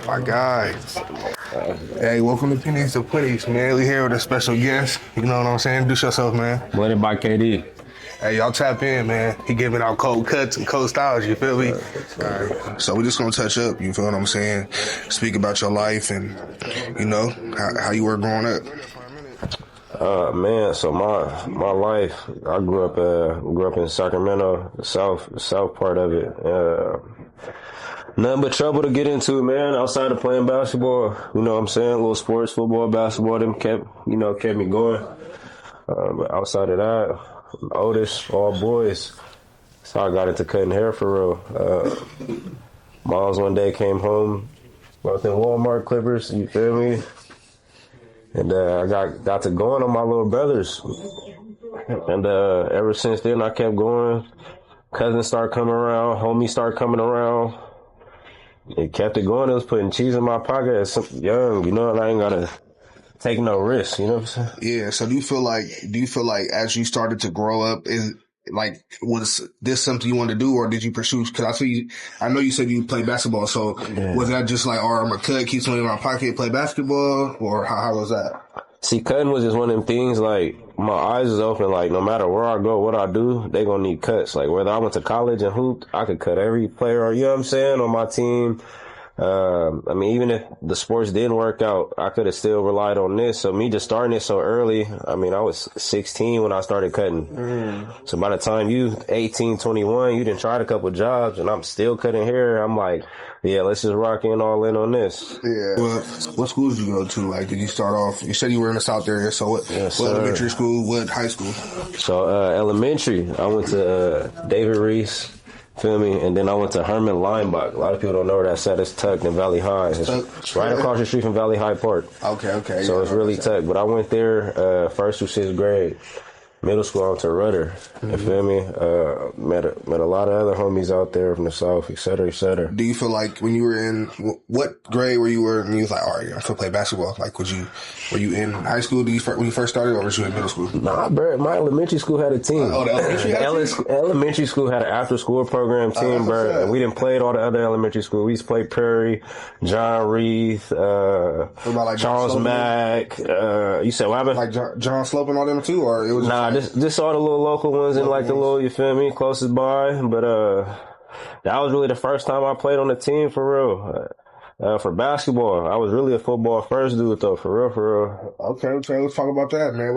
My guys. Hey, welcome to Pennies to Plenty, man. We here with a special guest. You know what I'm saying? Introduce yourself, man. Blendedbykd. Hey, y'all tap in, man. He giving out cold cuts and cold styles, you feel me? All right. So we're just going to touch up, you feel what I'm saying? Speak about your life and, you know, how you were growing up. Man, so my life, I grew up in Sacramento, the south part of it. Nothing but trouble to get into, man. Outside of playing basketball, you know what I'm saying? Little sports, football, basketball, them kept me going. But outside of that, oldest, all boys. So I got into cutting hair for real. Moms one day came home, both in Walmart clippers, you feel me? And I got to going on my little brothers. And ever since then, I kept going. Cousins started coming around. Homies started coming around. It kept it going. It was putting cheese in my pocket as young, you know, and I ain't got to take no risks, you know what I'm saying? Yeah, so do you feel like as you started to grow up, was this something you wanted to do, or did you pursue? Because I know you said you played basketball, so was that just like, I'm gonna cut, keep something in my pocket, play basketball, or how was that? See, cutting was just one of them things, like, my eyes is open, like, no matter where I go, what I do, they gonna need cuts. Like, whether I went to college and hooped, I could cut every player, you know what I'm saying, on my team. I mean, even if the sports didn't work out, I could have still relied on this. So me just starting it so early, I mean, I was 16 when I started cutting. So by the time you 18, 21, you done tried a couple jobs and I'm still cutting hair. I'm like, yeah, let's just rock all in on this. Yeah. Well, what schools did you go to? Like, did you start off, you said you were in the South area, so what elementary school, what high school? So, elementary, I went to, David Reese. Feel me? And then I went to Herman Lineback. A lot of people don't know where that's at. It's tucked in Valley High. It's right across the street from Valley High Park. Okay. So it's really tucked. But I went there first through sixth grade. Middle school, I went to Rudder. You feel me? Met a lot of other homies out there from the South, et cetera, et cetera. Do you feel like when you were in, what grade were you and you was like, all right, I'm going to play basketball? Like, were you in high school when you first started, or was you in middle school? Nah, bro, my elementary school had a team. The elementary had a team? Elementary school had an after-school program team, bro. And we didn't play at all the other elementary school. We used to play Prairie, John Reith, like Charles Mack. You said what happened? Like John Slope and all them too, or it was just all the little local ones and like the little, you feel me, closest by. But that was really the first time I played on the team for real. For basketball, I was really a football first dude though, for real. Okay, let's talk about that, man.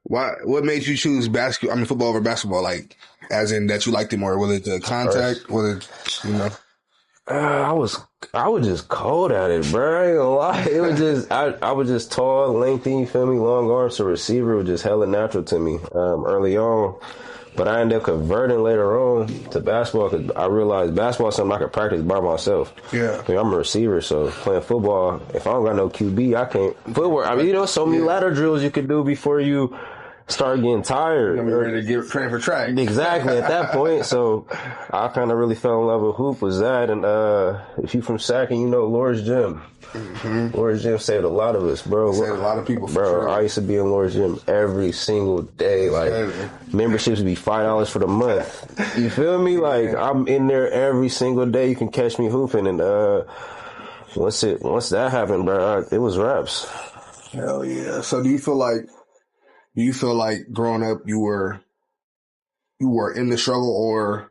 What made you choose football over basketball? Like, as in that you liked it more? Was it the contact? Was it, you know? I was just cold at it, bro. I ain't gonna lie. It was just, I was just tall, lengthy, you feel me, long arms. So receiver was just hella natural to me, early on. But I ended up converting later on to basketball because I realized basketball is something I could practice by myself. Yeah. I mean, I'm a receiver, so playing football, if I don't got no QB, I can't. Footwork, I mean, you know, so many ladder drills you could do before you start getting tired. You're ready to get trained for track. Exactly, at that point. So I kind of really fell in love with hoop was that. And if you from Sac and you know Laura's Gym. Laura's Gym saved a lot of us, bro. Saved a lot of people, bro. Sure. I used to be in Laura's Gym every single day. Like, memberships would be $5 for the month. You feel me? Like, I'm in there every single day. You can catch me hooping. And once that happened, bro, it was reps. Hell yeah. So do you feel like growing up you were in the struggle, or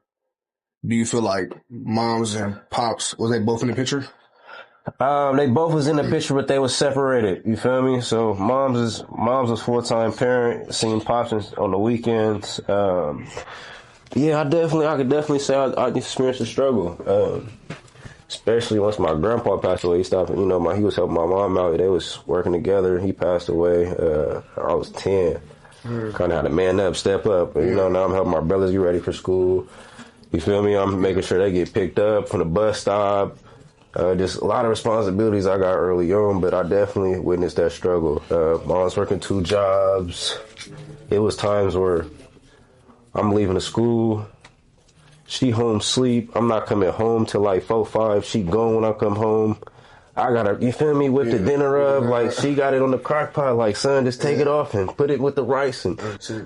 do you feel like moms and pops, was they both in the picture? They both was in the picture, but they was separated. You feel me? So mom's was full-time parent, seeing pops on the weekends. Yeah, I could definitely say I experienced a struggle. Especially once my grandpa passed away. He was helping my mom out. They was working together. He passed away. I was 10. Kind of had to man up, step up. You know, now I'm helping my brothers get ready for school. You feel me? I'm making sure they get picked up from the bus stop. Just a lot of responsibilities I got early on, but I definitely witnessed that struggle. Mom's working 2 jobs. It was times where I'm leaving the school. She home sleep. I'm not coming home till like 4, 5. She gone when I come home. I gotta, you feel me, whip the dinner up. Like, she got it on the crock pot. Like, son, just take it off and put it with the rice and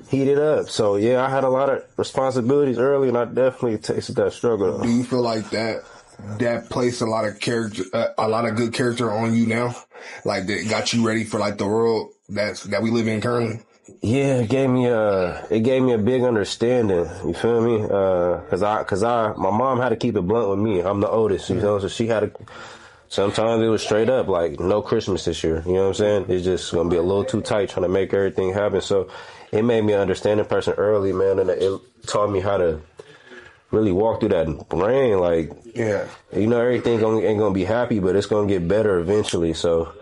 heat it up. So, yeah, I had a lot of responsibilities early, and I definitely tasted that struggle. Do you feel like that placed a lot of character, a lot of good character on you now? Like, that got you ready for, like, the world that we live in currently? Yeah, it gave me a big understanding. You feel me? Cause my mom had to keep it blunt with me. I'm the oldest, you know, so she had to. Sometimes it was straight up like no Christmas this year. You know what I'm saying? It's just gonna be a little too tight trying to make everything happen. So it made me an understanding person early, man, and it taught me how to really walk through that brain. Like, you know, everything ain't gonna be happy, but it's gonna get better eventually. So.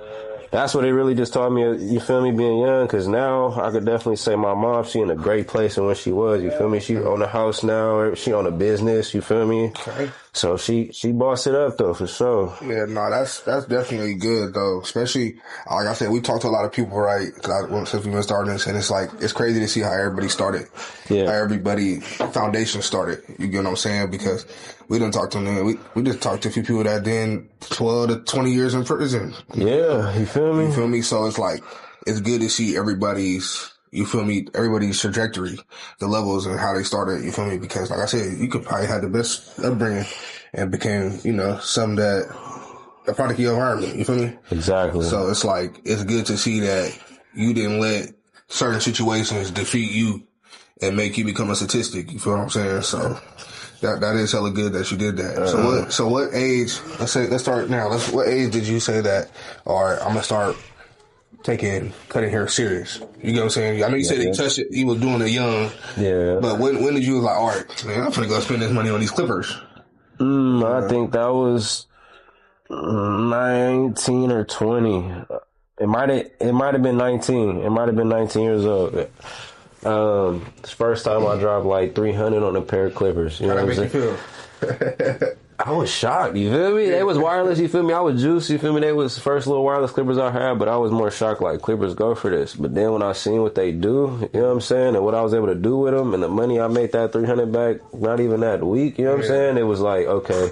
That's what it really just taught me, you feel me, being young, because now I could definitely say my mom, she in a great place and when she was, you feel me, she own a house now, she own a business, you feel me? Okay. So she bossed it up, though, for sure. Yeah, no, that's definitely good, though, especially, like I said, we talked to a lot of people, right, since we've been starting this, and it's like, it's crazy to see how everybody started, how everybody foundation started, you get what I'm saying, because we didn't talk to them, we just talked to a few people that did 12 to 20 years in prison. Yeah, you feel me? You feel me? So it's like, it's good to see everybody's, you feel me, everybody's trajectory, the levels and how they started, you feel me? Because like I said, you could probably have the best upbringing and became, you know, a product of your environment, you feel me? Exactly. So it's like, it's good to see that you didn't let certain situations defeat you and make you become a statistic, you feel what I'm saying? So that is hella good that you did that. So what age, let's start now. What age did you say that, all right, I'm gonna start cutting hair serious? You know what I'm saying? I know you said you touched it, you was doing it young. Yeah. But when did you was like, all right, man, I'm gonna go spend this money on these clippers? I think that was 19 or 20. It might have been 19. It might have been 19 years old. This first time I dropped like 300 on a pair of clippers. You know what I'm saying? How that make you feel? I was shocked, you feel me? They was wireless, you feel me? I was juiced, you feel me? They was the first little wireless clippers I had, but I was more shocked like, clippers go for this. But then when I seen what they do, you know what I'm saying, and what I was able to do with them, and the money I made that 300 back, not even that week, you know what I'm saying? It was like, okay,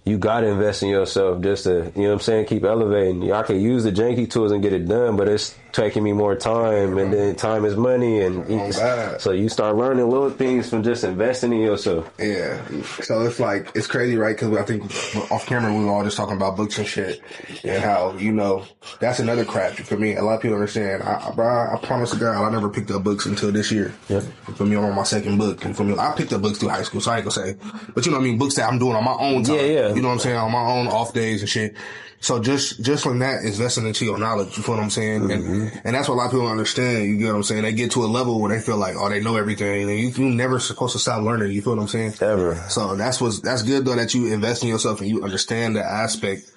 you gotta invest in yourself just to, you know what I'm saying, keep elevating. I can use the janky tools and get it done, but it's taking me more time, and then time is money, and so you start learning little things from just investing in yourself. Yeah. So it's like, it's crazy, right? Because I think off camera we were all just talking about books and shit, and how, you know, that's another craft. For me, a lot of people understand. I promise to God, I never picked up books until this year. Yeah. For me, I'm on my second book, and for me, I picked up books through high school, so I ain't gonna say, but you know what I mean, books that I'm doing on my own time. Yeah. You know what I'm saying, on my own off days and shit. So just from that, investing into your knowledge, you feel what I'm saying? Mm-hmm. And that's what a lot of people understand, you get what I'm saying? They get to a level where they feel like, oh, they know everything, and you're never supposed to stop learning, you feel what I'm saying? Ever. So that's good though, that you invest in yourself and you understand the aspect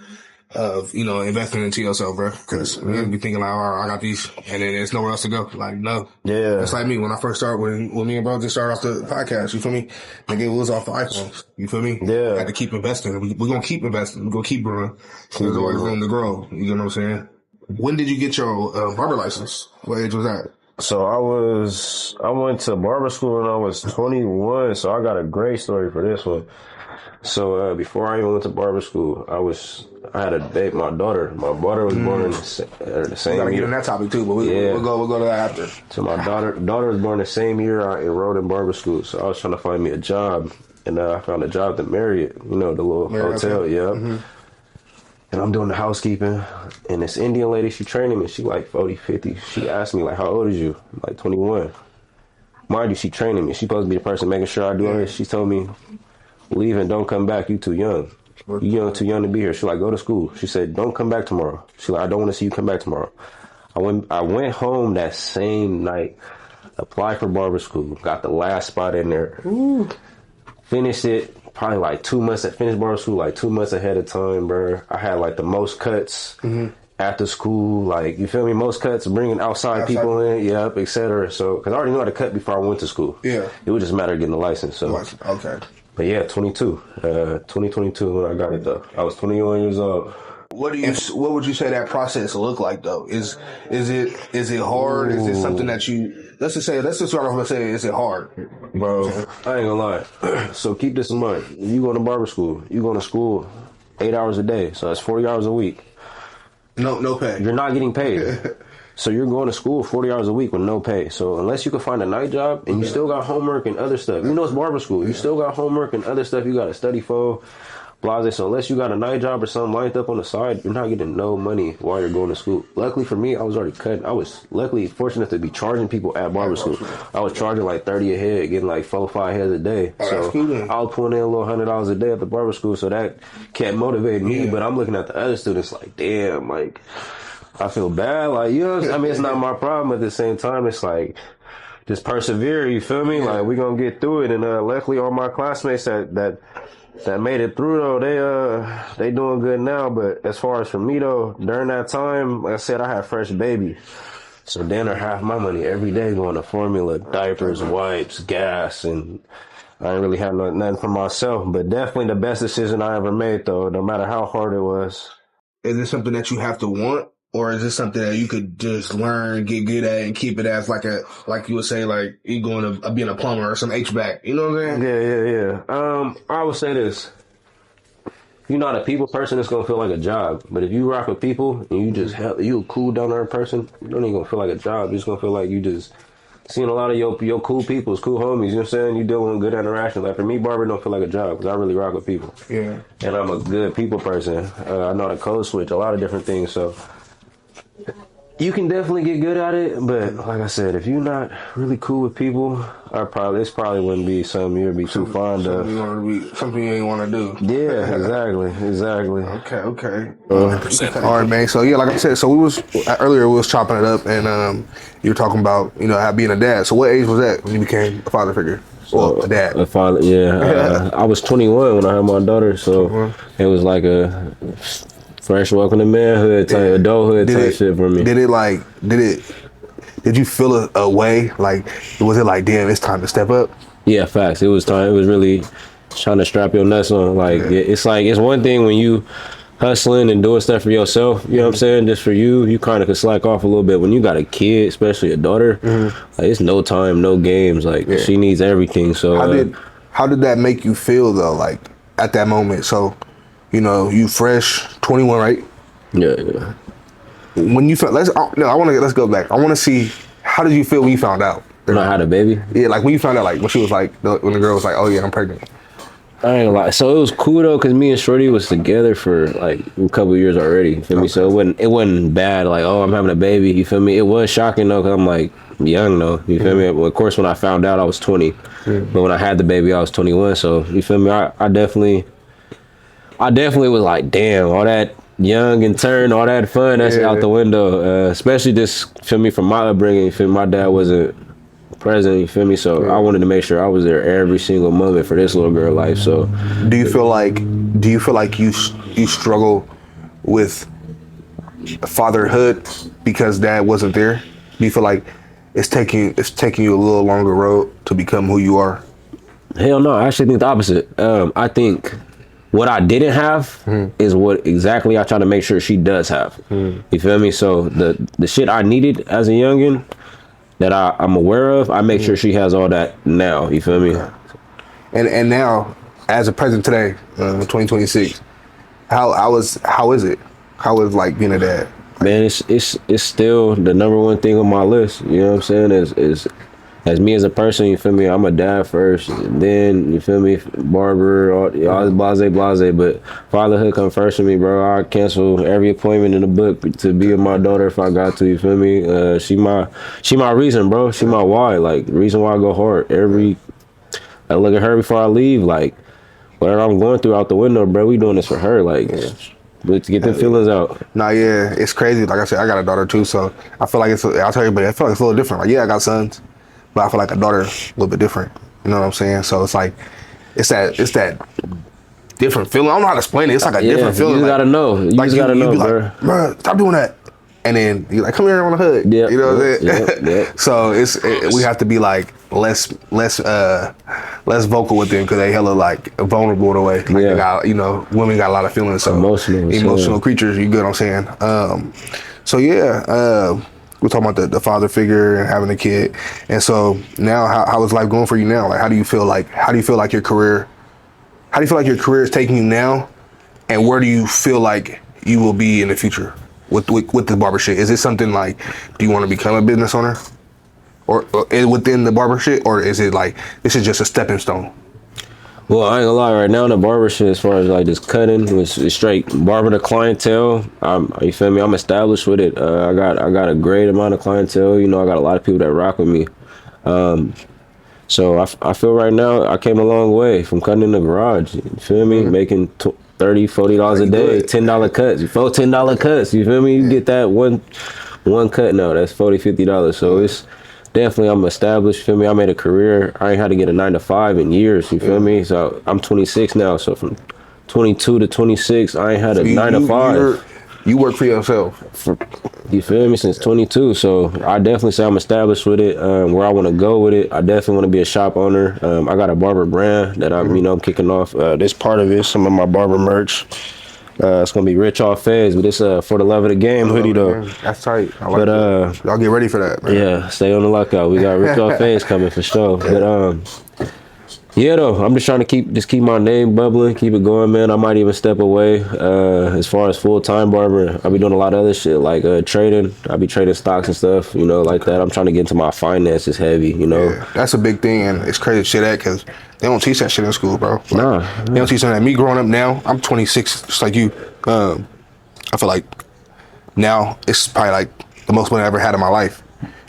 of, you know, investing into yourself, bro. Cause you be thinking like, all right, I got these, and then there's nowhere else to go. Like, no. Yeah. It's like me, when I first started, when me and bro just started off the podcast, you feel me? Nigga, it was off the iPhones. You feel me? Yeah. I had to keep investing. We're gonna keep investing. We're gonna keep growing. There's always room to grow. You know what I'm saying? When did you get your barber license? What age was that? So I went to barber school when I was 21, so I got a great story for this one. So before I even went to barber school, I had a date. My daughter was born in the same year. We gotta get on that topic too, but we'll go to that after. So my daughter was born the same year I enrolled in barber school. So I was trying to find me a job, and I found a job at Marriott, you know, the little hotel, Mm-hmm. And I'm doing the housekeeping, and this Indian lady, she training me. She like 40, 50. She asked me like, "How old is you?" I'm like 21. Mind you, she training me. She's supposed to be the person making sure I do all this. She told me, leave and don't come back. You too young. You too young to be here. She like, go to school. She said, don't come back tomorrow. She like, I don't want to see you come back tomorrow. I went home that same night, applied for barber school, got the last spot in there. Ooh. Finished it probably like 2 months. I finished barber school like 2 months ahead of time, bro. I had like the most cuts after school. Like, you feel me? Most cuts, bringing outside people in, yep, etc. So, because I already knew how to cut before I went to school. Yeah. It would just matter getting the license. So. Okay. But yeah, 2022 when I got it though. I was 21 years old. What would you say that process look like though? Is it hard? Ooh. Is it something that let's just start off by saying, is it hard? Bro, I ain't gonna lie. So keep this in mind. You going to barber school, you going to school 8 hours a day, so that's 40 hours a week. No pay. You're not getting paid. So you're going to school 40 hours a week with no pay. So unless you can find a night job and you still got homework and other stuff, you know it's barber school. You still got homework and other stuff you got to study for, blase. So unless you got a night job or something lined up on the side, you're not getting no money while you're going to school. Luckily for me, I was already cut. I was luckily fortunate to be charging people at barber school. I was charging like 30 a head, getting like 4-5 heads a day. So I was pulling in a little $100 a day at the barber school. So that kept motivating me. But I'm looking at the other students like, damn, like I feel bad. Like, you know, I mean, it's not my problem. At the same time, it's like, just persevere, you feel me? Like, we gonna get through it. And luckily all my classmates that made it through though, they doing good now. But as far as for me though, during that time, like I said, I had fresh baby. So then half my money every day going to formula, diapers, wipes, gas, and I didn't really have nothing for myself. But definitely the best decision I ever made though, no matter how hard it was. Is this something that you have to want? Or is this something that you could just learn, get good at, and keep it as like you would say, like you going to being a plumber or some HVAC? You know what I'm saying? Yeah. I would say this: you're not a people person, it's gonna feel like a job. But if you rock with people and you a cool down there person, you don't even gonna feel like a job. You're just gonna feel like you just seeing a lot of your cool peoples, cool homies. You know what I'm saying? You dealing with good interactions. Like for me, barber don't feel like a job because I really rock with people. Yeah. And I'm a good people person. I know how to code switch a lot of different things. So you can definitely get good at it, but like I said, if you're not really cool with people, this probably wouldn't be something you'd be too fond of. Something you ain't want to do. Yeah, exactly. Okay. All right, man. So yeah, like I said, so we was chopping it up, and you were talking about how being a dad. So what age was that when you became a father figure? Well, a dad. A father, yeah. I was 21 when I had my daughter, so it was like a fresh welcome to manhood type, adulthood type shit for me. Did you feel a way? Like, was it like, damn, it's time to step up? Yeah, facts. It was time. It was really trying to strap your nuts on. Like, it's one thing when you hustling and doing stuff for yourself, you know what I'm saying? Just for you kind of can slack off a little bit. When you got a kid, especially a daughter, like, it's no time, no games. Like, she needs everything. So how did that make you feel though? Like at that moment? So, you fresh 21, right? Yeah. When you felt, let's go back. I want to see, how did you feel when you found out? When I had a baby? Yeah, like when you found out, like when she was like, when the girl was like, oh yeah, I'm pregnant. I ain't gonna lie. So it was cool though, cause me and Shorty was together for like a couple of years already. You feel me? So it wasn't bad. Like, oh, I'm having a baby. You feel me? It was shocking though, cause I'm like young though. You feel me? Well, of course, when I found out, I was 20, but when I had the baby, I was 21. So you feel me? I definitely was like, damn, all that young and turn, all that fun, that's out the window. Especially just, feel me, from my upbringing. You feel me? My dad wasn't present, you feel me? So I wanted to make sure I was there every single moment for this little girl life. So do you feel like you struggle with fatherhood because dad wasn't there? Do you feel like it's taking you a little longer road to become who you are? Hell no, I actually think the opposite. I think what I didn't have is what exactly I try to make sure she does have. You feel me? So the shit I needed as a youngin' that I'm aware of, I make sure she has all that now. You feel me? And now, as a present today, 2026, how is it? How is like being a dad? Man, it's still the number one thing on my list. You know what I'm saying? Is as me as a person, you feel me? I'm a dad first, then you feel me? Barber, all blase. But fatherhood come first for me, bro. I cancel every appointment in the book to be with my daughter if I got to. You feel me? She my reason, bro. She my why. Like the reason why I go hard. I look at her before I leave. Like whatever I'm going through out the window, bro. We doing this for her. Like. But to get them feelings out. Nah, yeah, it's crazy. Like I said, I got a daughter too, so I feel like I'll tell you, but I feel like it's a little different. Like, yeah, I got sons, but I feel like a daughter a little bit different. You know what I'm saying? So it's like, it's that different feeling. I don't know how to explain it. It's like a different feeling. You just gotta know. You just gotta know, bro. Like, bro, stop doing that. And then you're like, come here, I want a hug. Yep, you know what I'm saying? Yep. So we have to be like less vocal with them because they hella like vulnerable in a way. Like they got, women got a lot of feelings. So emotional creatures. You get what I'm saying? We're talking about the father figure and having a kid. And so now, how is life going for you now? Like, how do you feel like your career is taking you now? and where do you feel like you will be in the future with the barber shit? Is it something like, do you want to become a business owner, or within the barber shit, or is it like this is just a stepping stone? Well, I ain't gonna lie. Right now in the barber shit, as far as like just cutting, it's straight barber to clientele. You feel me? I'm established with it. I got a great amount of clientele. You know, I got a lot of people that rock with me. So I feel right now I came a long way from cutting in the garage. You feel me? Making $30, $40 a day, $10 cuts. $10 cuts. You feel me? You get that one cut now. That's $40, $50. So it's definitely, I'm established. Feel me? I made a career. I ain't had to get a 9 to 5 in years. You feel me? So I'm 26 now. So from 22 to 26, I ain't had a 9 to 5. You work for yourself. You feel me? Since 22. So I definitely say I'm established with it. Where I want to go with it, I definitely want to be a shop owner. I got a barber brand that I'm kicking off. This part of it, some of my barber merch. It's gonna be Rich Off Feds, but it's for the love of the game hoodie though. That's tight. I like that. Y'all get ready for that, man. Yeah, stay on the lookout. We got Rich Off Feds coming for sure. But yeah, though, I'm just trying to keep my name bubbling, keep it going, man. I might even step away as far as full-time barber. I'll be doing a lot of other shit like trading. I'll be trading stocks and stuff, you know, like that. I'm trying to get into my finances heavy, you know. Yeah, that's a big thing, and it's crazy shit that because they don't teach that shit in school, bro. Like, nah. They don't teach that. Me growing up now, I'm 26, just like you. I feel like now it's probably like the most money I ever had in my life.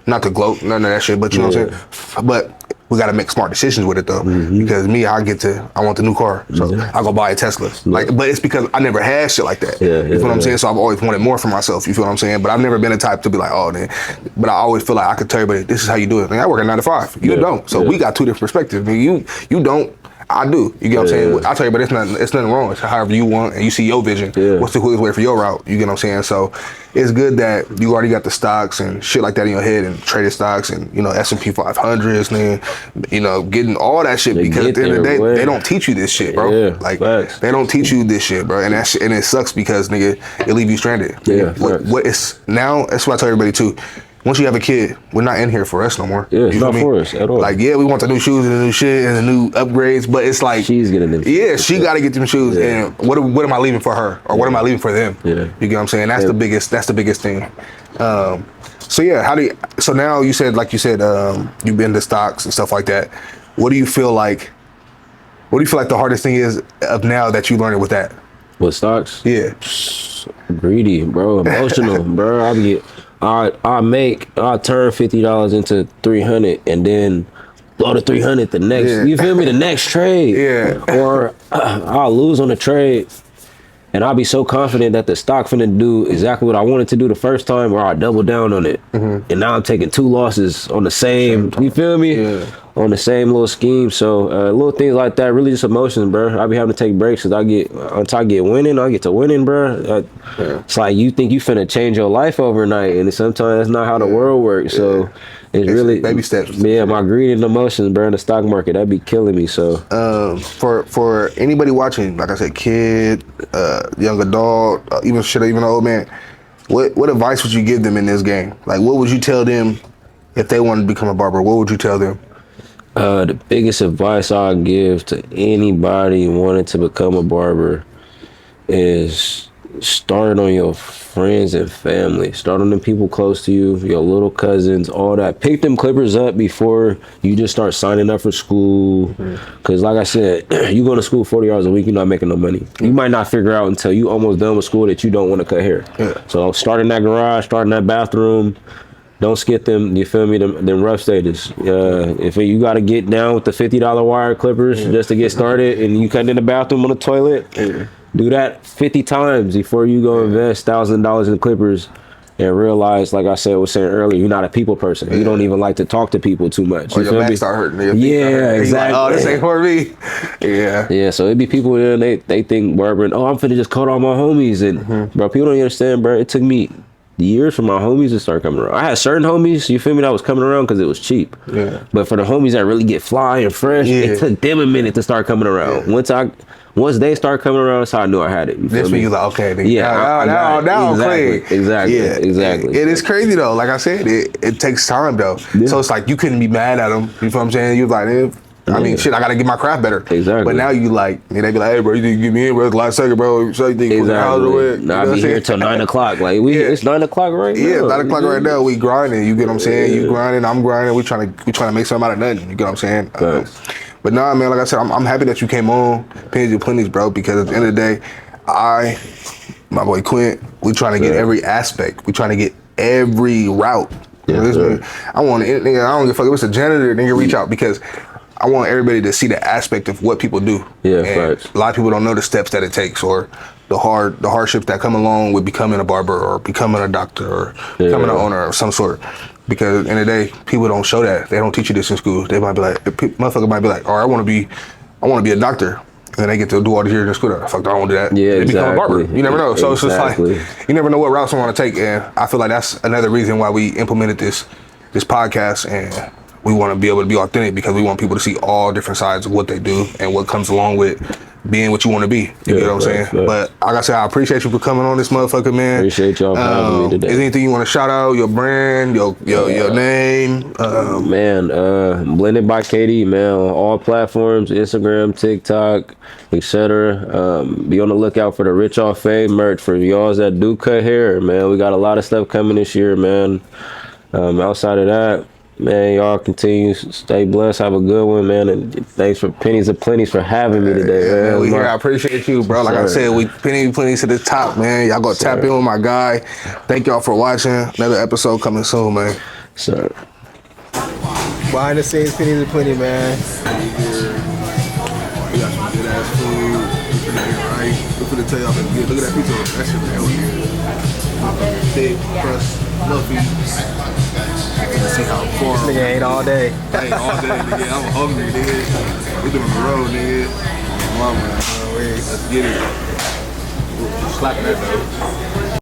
Not to gloat, none of that shit, but you know what I'm saying? But we got to make smart decisions with it though, because me, I want the new car, so I go buy a Tesla. Like, but it's because I never had shit like that. You feel what I'm saying? So I've always wanted more for myself. You feel what I'm saying? But I've never been the type to be like, oh, man. But I always feel like I could tell everybody, this is how you do it. Like, I work at 9 to 5. You don't. So we got two different perspectives. I mean, you don't. I do. You get what I'm saying? I tell you, but it's nothing wrong. It's however you want, and you see your vision. What's the quickest way for your route? You get what I'm saying? So it's good that you already got the stocks and shit like that in your head, and traded stocks and, you know, S&P 500s, man, you know, getting all that shit, because at the end of the day, they don't teach you this shit, bro. Like, they don't teach you this shit, bro. And and it sucks because, nigga, it leave you stranded. What is now, that's what I tell everybody too. Once you have a kid, we're not in here for us no more. Yeah, it's not for us at all. Like, yeah, we want the new shoes and the new shit and the new upgrades, but it's like, she's getting them. Yeah, she got to get them shoes. And what am I leaving for her, or what am I leaving for them? You get what I'm saying? That's the biggest. That's the biggest thing. So yeah, so now you said, you've been to stocks and stuff like that. What do you feel like the hardest thing is of now that you learned it with that? With stocks? Yeah. Greedy, bro. Emotional, bro. I'll turn $50 into 300 and then blow the 300 the next. You feel me? The next trade. Or I'll lose on the trade, and I'll be so confident that the stock finna do exactly what I wanted to do the first time, or I'll double down on it. And now I'm taking 2 losses on the same. You feel me? On the same little scheme. So little things like that, really just emotions, bro. I be having to take breaks because until I get winning, I get to winning, bro. It's like you think you finna change your life overnight, and sometimes that's not how the world works. So it's really baby steps. Yeah, my greed and emotions, bro, in the stock market, that'd be killing me. So for anybody watching, like I said, kid, young adult, even an old man, what advice would you give them in this game? Like, what would you tell them if they wanted to become a barber? What would you tell them? The biggest advice I'll give to anybody wanting to become a barber is start on your friends and family. Start on the people close to you, your little cousins, all that. Pick them clippers up before you just start signing up for school. Because like I said, you go to school 40 hours a week, you're not making no money. You might not figure out until you almost done with school that you don't want to cut hair. So start in that garage, start in that bathroom. Don't skip them, you feel me, them rough stages. If you got to get down with the $50 wire clippers just to get started, and you cut in the bathroom on the toilet, do that 50 times before you go invest $1,000 in clippers and realize, like I was saying earlier, you're not a people person. You don't even like to talk to people too much. Or your back start hurting. Exactly. Like, oh, this ain't for me. Yeah, so it'd be people there, and they think barbering, I'm finna just cut all my homies. And, bro, people don't understand, bro, it took me years for my homies to start coming around. I had certain homies, you feel me, that was coming around because it was cheap. But for the homies that really get fly and fresh, it took them a minute to start coming around. Once they start coming around, that's how I knew I had it. This when you like, okay, nigga. Now exactly, clean. Exactly. It is crazy though. Like I said, it takes time though. So it's like you couldn't be mad at them. You feel what I'm saying? You was like, I mean, shit, I gotta get my craft better. Exactly. But now you like, they be like, hey, bro, you think you get me in, bro? It's the last second, bro. So you think exactly. Now I be here till 9 o'clock. Like it's 9 o'clock right now. Yeah, 9 o'clock right now. We grinding. You get what I'm saying? You grinding, I'm grinding. We trying to make something out of nothing. You get what I'm saying? But nah, man. Like I said, I'm happy that you came on Pennies and Plenties, bro. Because at the end of the day, my boy Quint, we trying to get every aspect. We trying to get every route. Yes, I want nigga, I don't give a fuck if it's a janitor, nigga, reach out because I want everybody to see the aspect of what people do. Yeah, and facts. A lot of people don't know the steps that it takes or the hardships that come along with becoming a barber or becoming a doctor or becoming an owner of some sort. Because in the day, people don't show that. They don't teach you this in school. They might be like, motherfucker might be like, all right, I want to be a doctor. And then they get to do all this here in the school. Fuck, I don't want to do that. Yeah, they become a barber. exactly. You never know. So Exactly. it's just like, you never know what routes you want to take. And I feel like that's another reason why we implemented this podcast. And we want to be able to be authentic because we want people to see all different sides of what they do and what comes along with being what you want to be. You get what I'm saying? But like I said, I appreciate you for coming on this motherfucker, man. Appreciate y'all for having me today. Is there anything you want to shout out? Your brand, your name? Blendedbykd, man, on all platforms, Instagram, TikTok, etc. Be on the lookout for the Rich Off Fade merch for y'all that do cut hair, man. We got a lot of stuff coming this year, man. Outside of that, man, y'all continue, stay blessed, have a good one, man, and thanks for Pennies and Plenties for having me today, man. We here, I appreciate you, bro. Like I said, we Pennies and Plenties to the top, man. Y'all go tap in with my guy. Thank y'all for watching. Another episode coming soon, man. Sir. Behind the scenes, Pennies and Plenty, man. We got some good ass food. Right? We're gonna tell y'all good. Look at that pizza. That shit hell good. Thick, crust, fluffy. See how far. This nigga ate all day. I ate all day, nigga. I'm hungry, nigga. We doing the road, nigga. Mama, let's get it. Slapping that though.